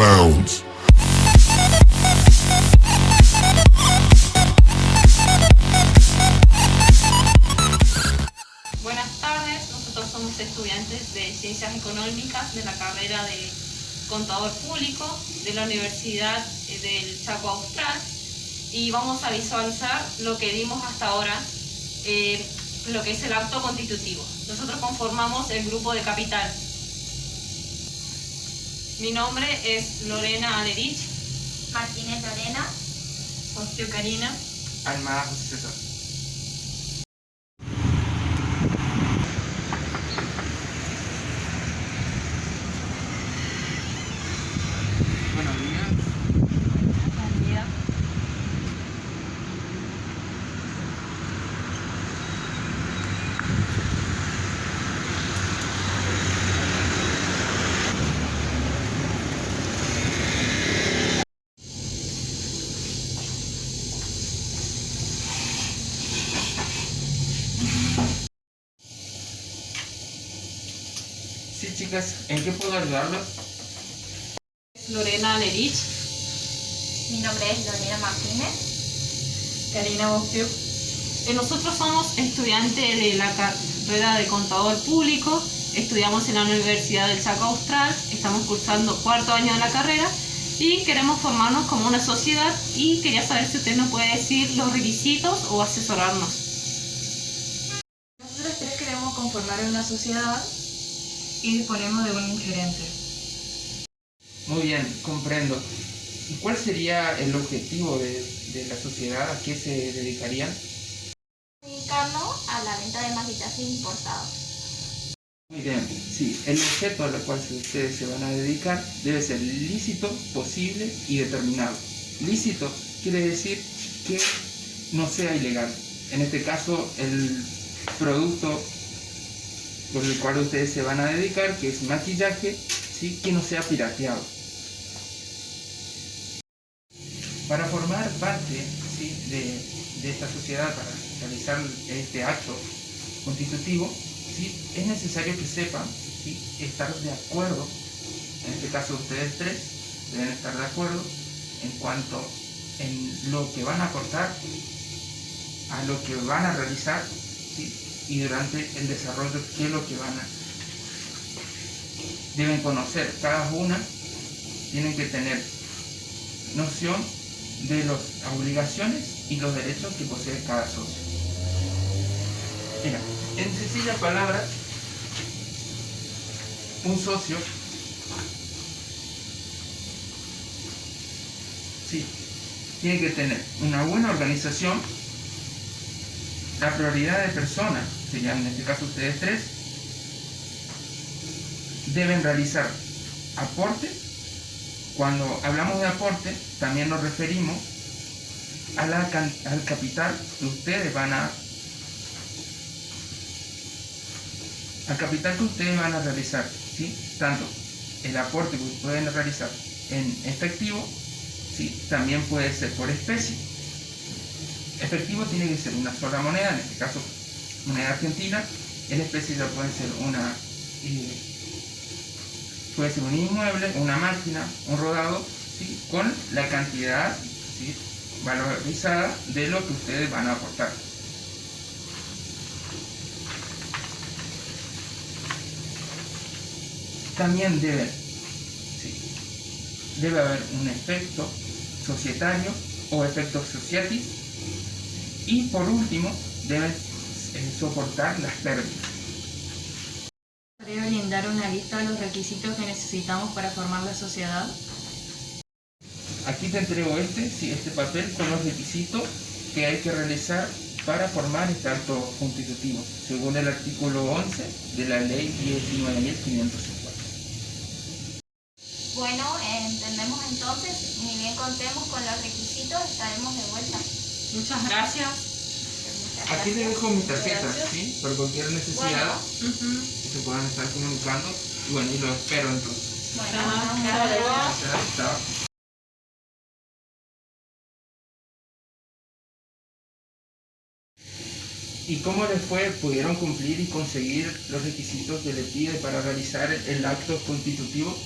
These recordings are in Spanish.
bounds. Buenas tardes, nosotros somos estudiantes de Ciencias Económicas de la carrera de Contador Público de la Universidad del Chaco Austral y vamos a visualizar lo que vimos hasta ahora, lo que es el acto constitutivo. Nosotros conformamos el grupo de Capital. Mi nombre es Lorena Aderich. Martínez Lorena. Hostio Karina. Almada José César. Buenos días. Buen día. Sí, chicas, ¿en qué puedo ayudarlos? Lorena Aderich. Mi nombre es Lorena Martínez. Karina Bostiu. Nosotros somos estudiantes de la carrera de Contador Público, estudiamos en la Universidad del Chaco Austral, estamos cursando cuarto año de la carrera y queremos formarnos como una sociedad y quería saber si usted nos puede decir los requisitos o asesorarnos. Nosotros tres queremos conformar una sociedad y disponemos de un gerente. Muy bien, comprendo. ¿Y cuál sería el objetivo de la sociedad? ¿A qué se dedicarían? Dedicarnos a la venta de maquillaje importado. Muy bien, sí, el objeto al cual ustedes se van a dedicar debe ser lícito, posible y determinado. Lícito quiere decir que no sea ilegal. En este caso, el producto por el cual ustedes se van a dedicar, que es maquillaje, ¿sí?, que no sea pirateado. Para formar parte, ¿sí?, de esta sociedad, para realizar este acto constitutivo, ¿sí?, es necesario que sepan, ¿sí?, estar de acuerdo. En este caso ustedes tres deben estar de acuerdo en cuanto en lo que van a aportar, a lo que van a realizar, ¿sí?, y durante el desarrollo, qué es lo que deben conocer cada una, tienen que tener noción de las obligaciones y los derechos que posee cada socio. Mira, en sencillas palabras, un socio, sí, tiene que tener una buena organización, la prioridad de personas, serían en este caso ustedes tres, deben realizar aportes. Cuando hablamos de aporte, también nos referimos al capital que ustedes van a realizar, ¿sí? Tanto el aporte que pueden realizar en efectivo, ¿sí?, también puede ser por especie. Efectivo tiene que ser una sola moneda, en este caso moneda argentina. En especie ya puede ser un inmueble, una máquina, un rodado, ¿sí?, con la cantidad, ¿sí?, valorizada de lo que ustedes van a aportar. También debe haber un efecto societario o efecto societis, y por último deben soportar las pérdidas. ¿Podría brindar una lista de los requisitos que necesitamos para formar la sociedad? Aquí te entrego este papel con los requisitos que hay que realizar para formar este acto constitutivo, según el artículo 11 de la ley 19.550. Bueno, entendemos entonces, ni bien contemos con los requisitos, estaremos de vuelta. Muchas gracias. Muchas Aquí les gracias. dejo mi tarjeta, Gracias. ¿sí?, por cualquier necesidad que se puedan estar comunicando. Y bueno, y lo espero entonces. Bueno, Ajá, muchas hasta luego. gracias. Gracias, chao. ¿Y cómo les fue? ¿Pudieron cumplir y conseguir los requisitos que les pide para realizar el acto constitutivo?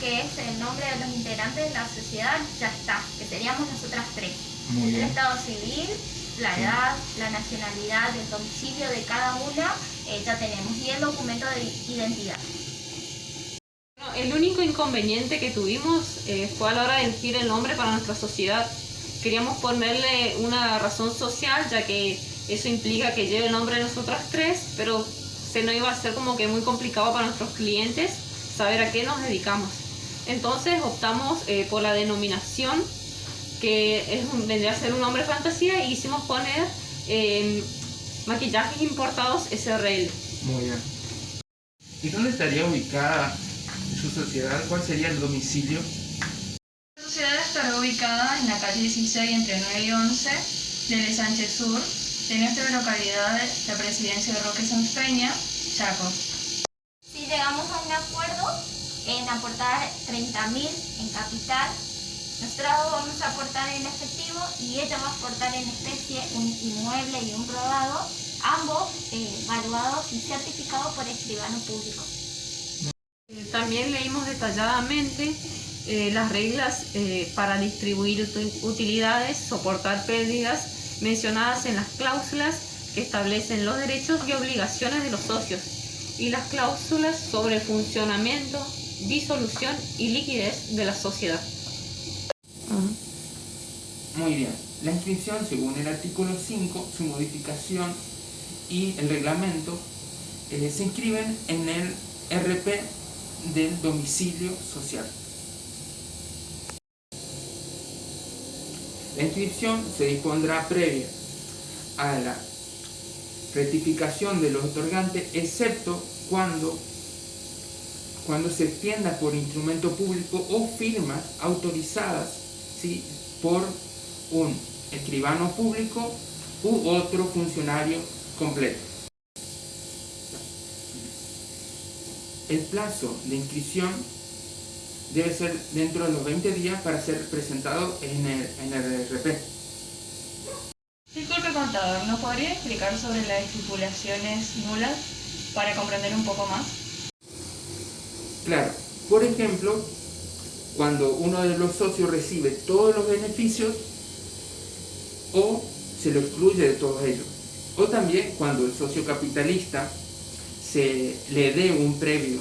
Que que es el nombre de los integrantes de la sociedad, ya está, que seríamos nosotras tres. Muy El bien. estado civil, la edad, la nacionalidad, el domicilio de cada una, ya tenemos, y el documento de identidad. Bueno, el único inconveniente que tuvimos fue a la hora de elegir el nombre para nuestra sociedad. Queríamos ponerle una razón social, ya que eso implica que lleve el nombre de nosotras tres, pero se nos iba a hacer como que muy complicado para nuestros clientes saber a qué nos dedicamos. Entonces optamos por la denominación, que vendría a ser un nombre fantasía, y hicimos poner maquillajes importados SRL. Muy bien. ¿Y dónde estaría ubicada su sociedad? ¿Cuál sería el domicilio? La sociedad estará ubicada en la calle 16 entre 9 y 11 del Sánchez Sur, de nuestra localidad, la Presidencia de Roque Sanz Peña, Chaco. Si llegamos a un acuerdo en aportar 30.000 en capital, nosotros vamos a aportar en efectivo y ella va a aportar en especie un inmueble y un rodado, ambos evaluados y certificados por escribano público. También leímos detalladamente las reglas para distribuir utilidades, soportar pérdidas mencionadas en las cláusulas que establecen los derechos y obligaciones de los socios, y las cláusulas sobre funcionamiento, disolución y liquidez de la sociedad. Muy bien. La inscripción, según el artículo 5, su modificación y el reglamento se inscriben en el RP del domicilio social. La inscripción se dispondrá previa a la rectificación de los otorgantes, excepto cuando se extienda por instrumento público o firmas autorizadas, ¿sí?, por un escribano público u otro funcionario completo. El plazo de inscripción debe ser dentro de los 20 días para ser presentado en el RP. Disculpe, contador, ¿nos podría explicar sobre las estipulaciones nulas para comprender un poco más? Claro, por ejemplo, cuando uno de los socios recibe todos los beneficios o se lo excluye de todos ellos. O también cuando el socio capitalista se le dé un premio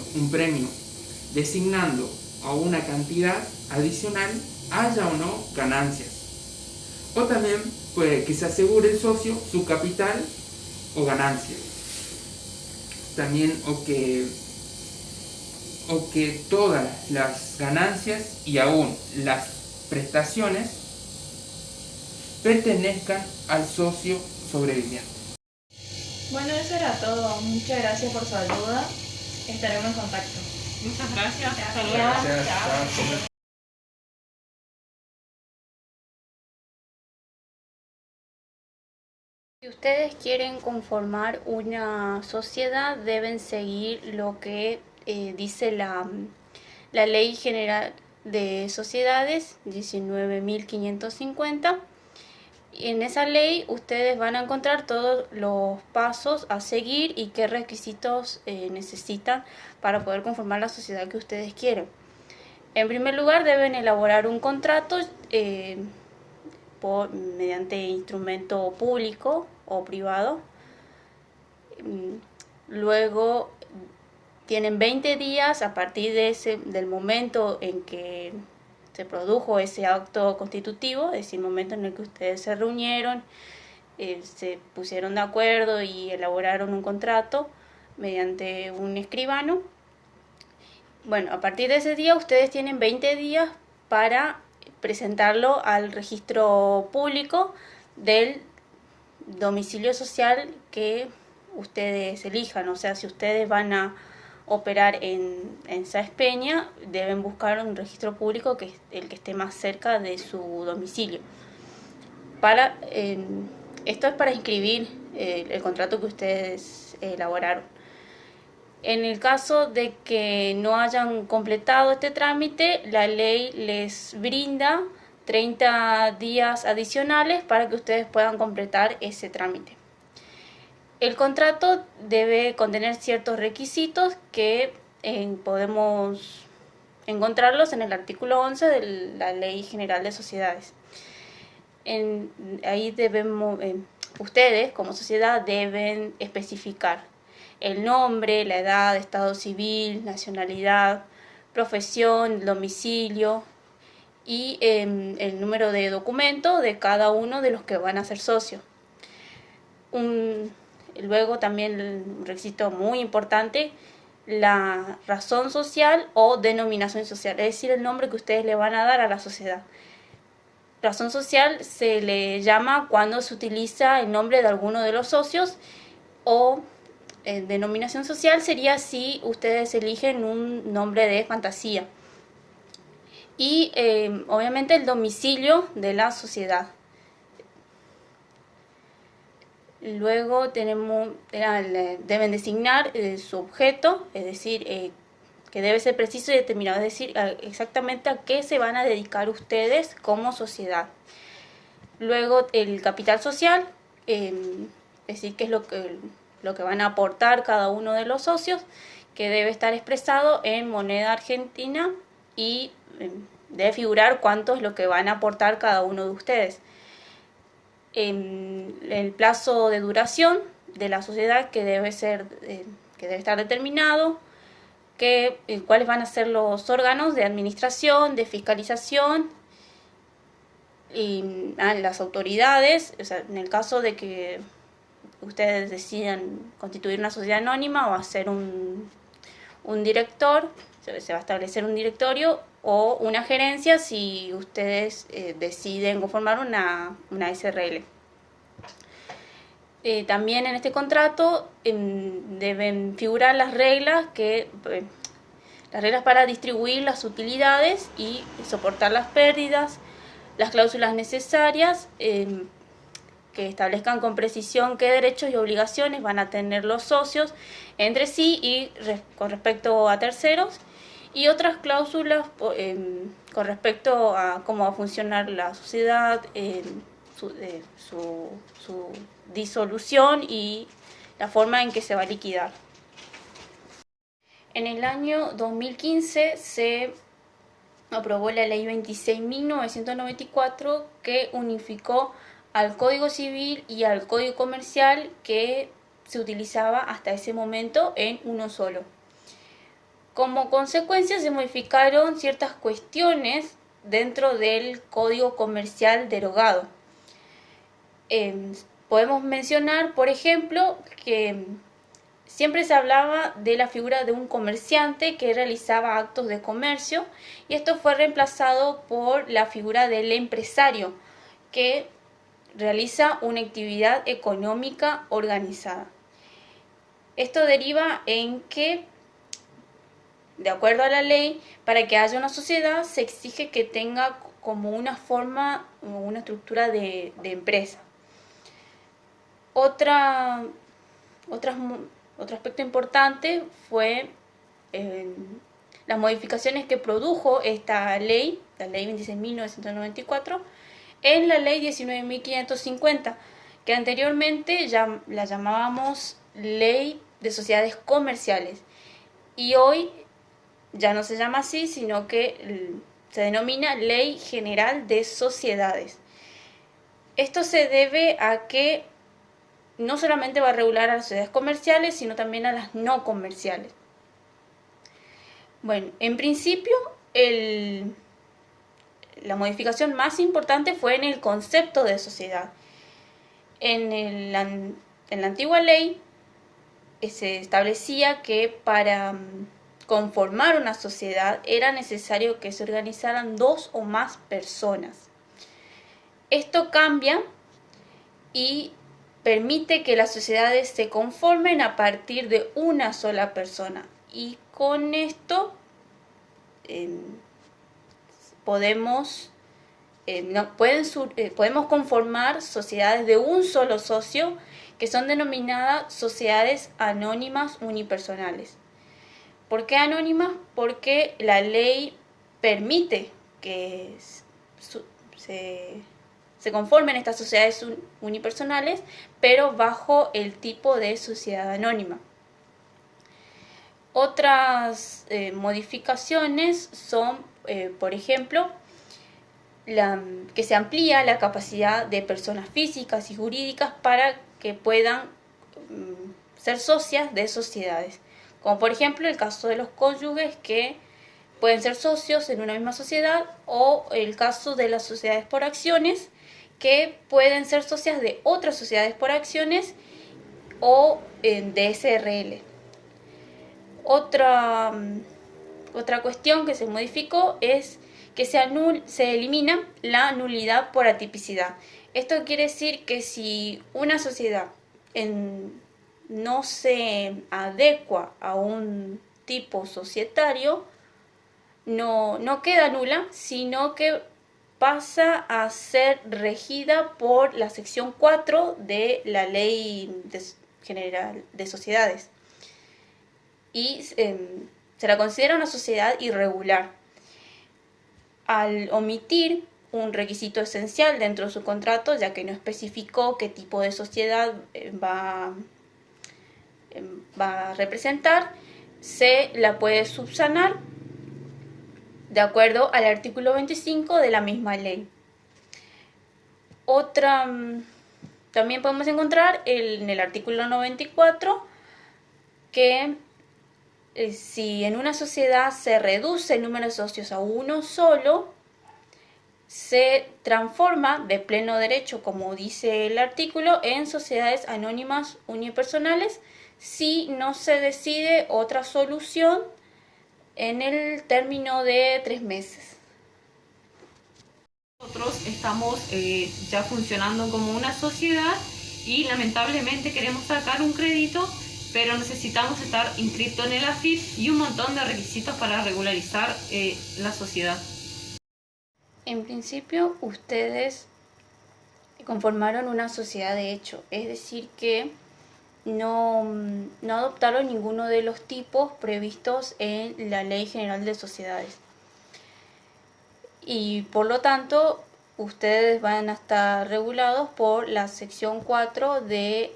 designando a una cantidad adicional, haya o no ganancias. O también puede que se asegure el socio su capital o ganancias. También o que todas las ganancias y aún las prestaciones pertenezcan al socio sobreviviente. Bueno, eso era todo. Muchas gracias por su ayuda. Estaremos en contacto. Muchas gracias. Hasta luego. Gracias. Gracias. Si ustedes quieren conformar una sociedad, deben seguir lo que dice la Ley General de Sociedades 19.550. Y en esa ley ustedes van a encontrar todos los pasos a seguir y qué requisitos necesitan para poder conformar la sociedad que ustedes quieren. En primer lugar, deben elaborar un contrato mediante instrumento público o privado. Luego tienen 20 días a partir del momento en que se produjo ese acto constitutivo, es decir, el momento en el que ustedes se reunieron, se pusieron de acuerdo y elaboraron un contrato mediante un escribano. Bueno, a partir de ese día ustedes tienen 20 días para presentarlo al registro público del domicilio social que ustedes elijan. O sea, si ustedes van a operar en Sáenz Peña, deben buscar un registro público que es el que esté más cerca de su domicilio. Esto es para inscribir el contrato que ustedes elaboraron. En el caso de que no hayan completado este trámite, la ley les brinda 30 días adicionales para que ustedes puedan completar ese trámite. El contrato debe contener ciertos requisitos que podemos encontrarlos en el artículo 11 de la Ley General de Sociedades. Ahí ustedes como sociedad deben especificar el nombre, la edad, estado civil, nacionalidad, profesión, domicilio y el número de documento de cada uno de los que van a ser socios. Luego también un requisito muy importante, la razón social o denominación social, es decir, el nombre que ustedes le van a dar a la sociedad. Razón social se le llama cuando se utiliza el nombre de alguno de los socios, o denominación social sería si ustedes eligen un nombre de fantasía. Y obviamente el domicilio de la sociedad. Luego deben designar su objeto, es decir, que debe ser preciso y determinado, es decir, exactamente a qué se van a dedicar ustedes como sociedad. Luego el capital social, es decir, qué es lo que van a aportar cada uno de los socios, que debe estar expresado en moneda argentina y debe figurar cuánto es lo que van a aportar cada uno de ustedes. El plazo de duración de la sociedad que debe estar determinado, cuáles van a ser los órganos de administración, de fiscalización y las autoridades, o sea, en el caso de que ustedes decidan constituir una sociedad anónima o hacer un director, se va a establecer un directorio o una gerencia si ustedes deciden conformar una SRL. También en este contrato deben figurar las reglas para distribuir las utilidades y soportar las pérdidas, las cláusulas necesarias que establezcan con precisión qué derechos y obligaciones van a tener los socios entre sí y con respecto a terceros, y otras cláusulas con respecto a cómo va a funcionar la sociedad, su disolución y la forma en que se va a liquidar. En el año 2015 se aprobó la Ley 26.994 que unificó al Código Civil y al Código Comercial que se utilizaba hasta ese momento en uno solo. Como consecuencia se modificaron ciertas cuestiones dentro del Código Comercial derogado. Podemos mencionar, por ejemplo, que siempre se hablaba de la figura de un comerciante que realizaba actos de comercio, y esto fue reemplazado por la figura del empresario que realiza una actividad económica organizada. Esto deriva en que, de acuerdo a la ley, para que haya una sociedad se exige que tenga como una forma o una estructura de empresa. Otro aspecto importante fue las modificaciones que produjo esta ley, la ley 26.994, en la ley 19.550, que anteriormente ya la llamábamos Ley de Sociedades Comerciales, y hoy ya no se llama así, sino que se denomina Ley General de Sociedades. Esto se debe a que no solamente va a regular a las sociedades comerciales, sino también a las no comerciales. Bueno, en principio, la modificación más importante fue en el concepto de sociedad. En la antigua ley se establecía que para conformar una sociedad era necesario que se organizaran 2 o más personas. Esto cambia y permite que las sociedades se conformen a partir de una sola persona, y con esto podemos conformar sociedades de un solo socio, que son denominadas sociedades anónimas unipersonales. ¿Por qué anónimas? Porque la ley permite que se conformen estas sociedades unipersonales, pero bajo el tipo de sociedad anónima. Otras modificaciones son, por ejemplo, que se amplía la capacidad de personas físicas y jurídicas para que puedan ser socias de sociedades, como por ejemplo el caso de los cónyuges que pueden ser socios en una misma sociedad, o el caso de las sociedades por acciones que pueden ser socias de otras sociedades por acciones o de SRL. Otra cuestión que se modificó es que se elimina la nulidad por atipicidad. Esto quiere decir que si una sociedad no se adecua a un tipo societario, no queda nula, sino que pasa a ser regida por la sección 4 de la Ley General de Sociedades y se la considera una sociedad irregular. Al omitir un requisito esencial dentro de su contrato, ya que no especificó qué tipo de sociedad va a representar, se la puede subsanar de acuerdo al artículo 25 de la misma ley. También podemos encontrar en el artículo 94 que si en una sociedad se reduce el número de socios a uno solo, se transforma de pleno derecho, como dice el artículo, en sociedades anónimas unipersonales si no se decide otra solución en el término de 3 meses. Nosotros estamos ya funcionando como una sociedad y lamentablemente queremos sacar un crédito, pero necesitamos estar inscritos en el AFIP y un montón de requisitos para regularizar la sociedad. En principio, ustedes conformaron una sociedad de hecho, es decir que no adoptaron ninguno de los tipos previstos en la Ley General de Sociedades. Y por lo tanto, ustedes van a estar regulados por la sección 4 de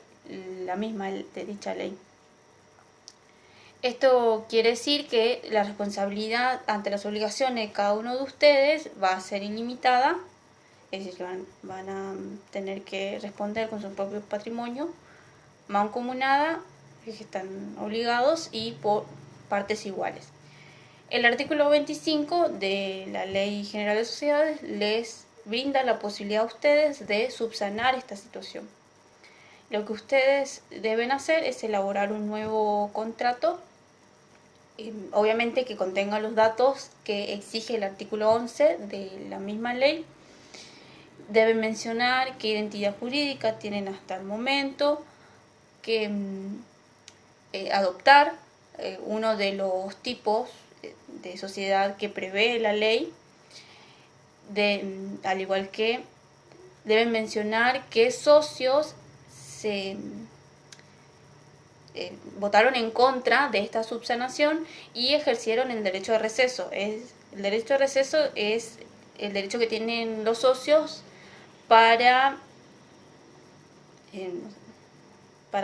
la misma, de dicha ley. Esto quiere decir que la responsabilidad ante las obligaciones de cada uno de ustedes va a ser ilimitada, es decir, que van a tener que responder con su propio patrimonio mancomunada, que están obligados y por partes iguales. El artículo 25 de la Ley General de Sociedades les brinda la posibilidad a ustedes de subsanar esta situación. Lo que ustedes deben hacer es elaborar un nuevo contrato, obviamente que contenga los datos que exige el artículo 11 de la misma ley. Deben mencionar qué identidad jurídica tienen hasta el momento, que adoptar uno de los tipos de sociedad que prevé la ley, al igual que deben mencionar qué socios se votaron en contra de esta subsanación y ejercieron el derecho de receso. El derecho de receso es el derecho que tienen los socios para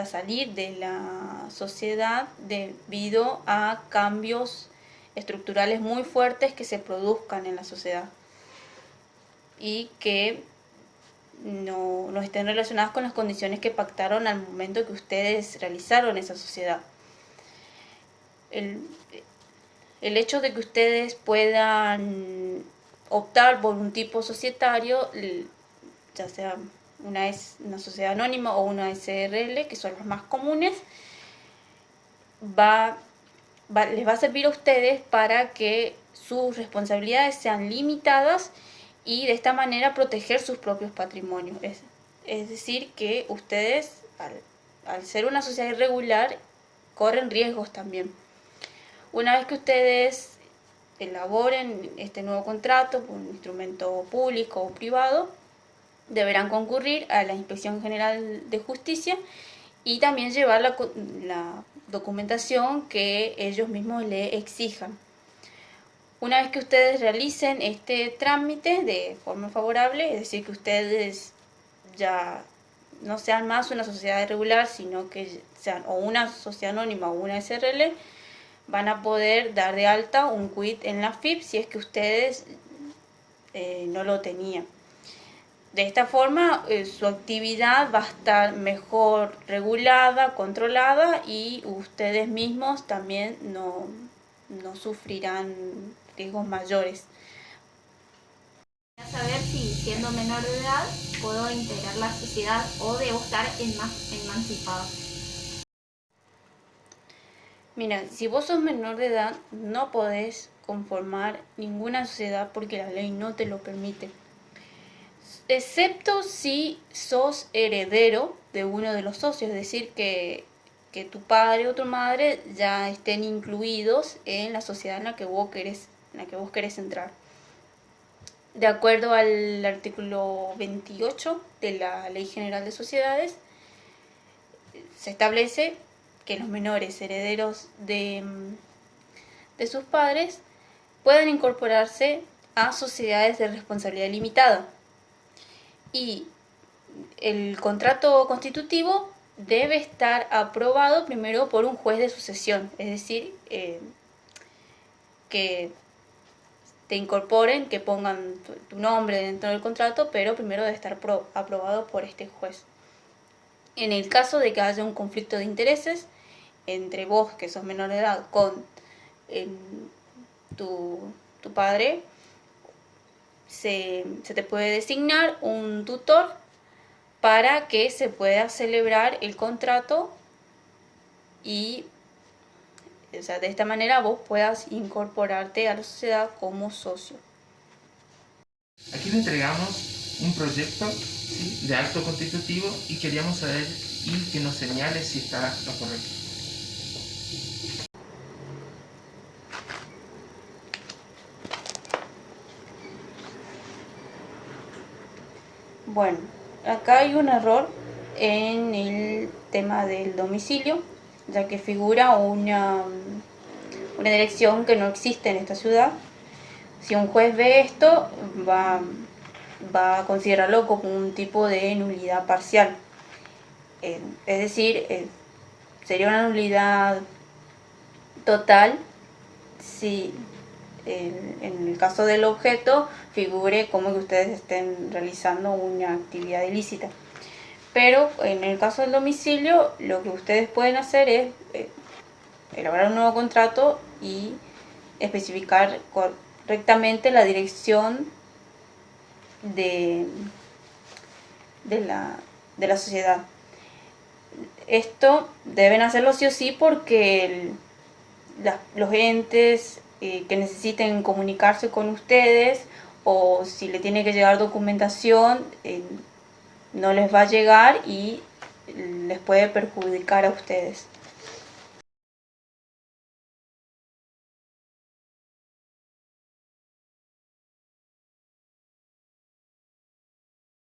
salir de la sociedad debido a cambios estructurales muy fuertes que se produzcan en la sociedad y que no estén relacionadas con las condiciones que pactaron al momento que ustedes realizaron esa sociedad. El hecho de que ustedes puedan optar por un tipo societario, ya sea una sociedad anónima o una SRL, que son los más comunes, les va a servir a ustedes para que sus responsabilidades sean limitadas y de esta manera proteger sus propios patrimonios. Es decir, que ustedes, al ser una sociedad irregular, corren riesgos también. Una vez que ustedes elaboren este nuevo contrato por un instrumento público o privado, deberán concurrir a la Inspección General de Justicia y también llevar la documentación que ellos mismos le exijan. Una vez que ustedes realicen este trámite de forma favorable, es decir, que ustedes ya no sean más una sociedad irregular, sino que sean o una sociedad anónima o una SRL, van a poder dar de alta un quit en la FIP si es que ustedes no lo tenían. De esta forma su actividad va a estar mejor regulada, controlada, y ustedes mismos también no sufrirán riesgos mayores. Quería saber si siendo menor de edad puedo integrar la sociedad o debo estar emancipado. Mira, si vos sos menor de edad, no podés conformar ninguna sociedad porque la ley no te lo permite. Excepto si sos heredero de uno de los socios, es decir, que tu padre o tu madre ya estén incluidos en la sociedad en la que vos querés entrar. De acuerdo al artículo 28 de la Ley General de Sociedades, se establece que los menores herederos de sus padres puedan incorporarse a sociedades de responsabilidad limitada. Y el contrato constitutivo debe estar aprobado primero por un juez de sucesión, es decir, que te incorporen, que pongan tu nombre dentro del contrato, pero primero debe estar aprobado por este juez. En el caso de que haya un conflicto de intereses entre vos, que sos menor de edad, con tu padre, se te puede designar un tutor para que se pueda celebrar el contrato y, o sea, de esta manera vos puedas incorporarte a la sociedad como socio. Aquí le entregamos un proyecto, ¿sí?, de acto constitutivo y queríamos saber y que nos señale si está lo correcto. Bueno, acá hay un error en el tema del domicilio, ya que figura una dirección que no existe en esta ciudad. Si un juez ve esto, va a considerarlo como un tipo de nulidad parcial. Es decir, sería una nulidad total si en el caso del objeto figure como que ustedes estén realizando una actividad ilícita. Pero en el caso del domicilio, lo que ustedes pueden hacer es elaborar un nuevo contrato y especificar correctamente la dirección de la sociedad. Esto deben hacerlo sí o sí porque los entes que necesiten comunicarse con ustedes, o si le tiene que llegar documentación, no les va a llegar y les puede perjudicar a ustedes.